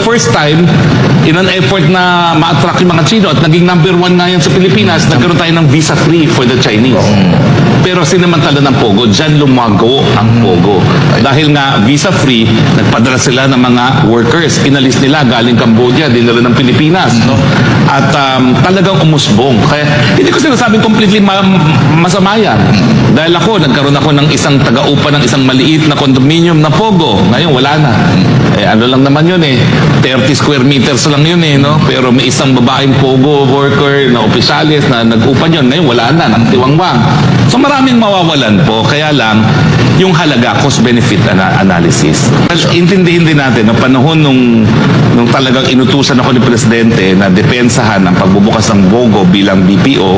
first time, in an effort na ma-attract yung mga Chino at naging number 1 nga yan sa Pilipinas, nagkaroon tayo ng visa-free for the Chinese. Pero sinamantala ng Pogo, dyan lumago ang Pogo. Dahil nga visa-free, nagpadala sila ng mga workers. Inalis nila galing Cambodia, dinala ng Pilipinas. No? At talagang umusbong. Kaya hindi ko sinasabing completely masama yan. Dahil nagkaroon ako ng isang taga-upa ng isang maliit na condominium na Pogo. Ngayon, wala na. Ano lang naman yun 30 square meters lang yun no? Pero may isang babaeng Pogo worker na opisyalis na nag-upa yun. Ngayon, wala na, nakatiwangwang. So maraming mawawalan po. Kaya lang, yung halaga, cost-benefit analysis. Intindihin din natin, no, panahon nung talagang inutusan ako ni Presidente na depensahan ang pagbubukas ng Pogo bilang BPO,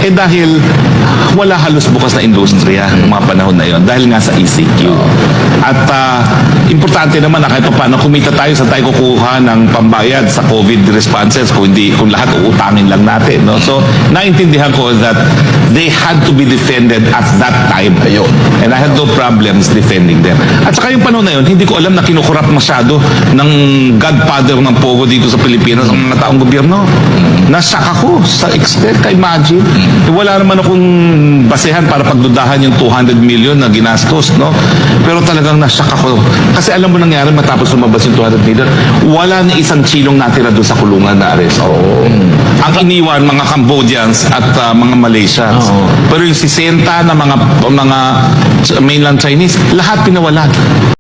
dahil wala halos bukas na industriya ng mga panahon na yon dahil nga sa ECQ. At importante naman na kahit paano kumita tayo sa tayo kukuha ng pambayad sa COVID responses kung lahat uutangin lang natin. No? So, naintindihan ko that they had to be defended at that time. And I had no problems defending them. At saka yung panahon na yun, hindi ko alam na kinukurap masyado ng godfather ng Pogo dito sa Pilipinas ang mga taong gobyerno. Nasyak ako sa extent, ka-imagine. Wala naman akong basehan para pagdudahan yung 200 million na ginastos, no? Pero talagang nasyak ako. Kasi alam mo nangyari matapos lumabas yung 200 million, wala na isang Chinong natira doon sa kulungan na aresto. Ang iniwan, mga Cambodians at mga Malaysians. Pero yung 60 na mga mainland Chinese, lahat pinawalan.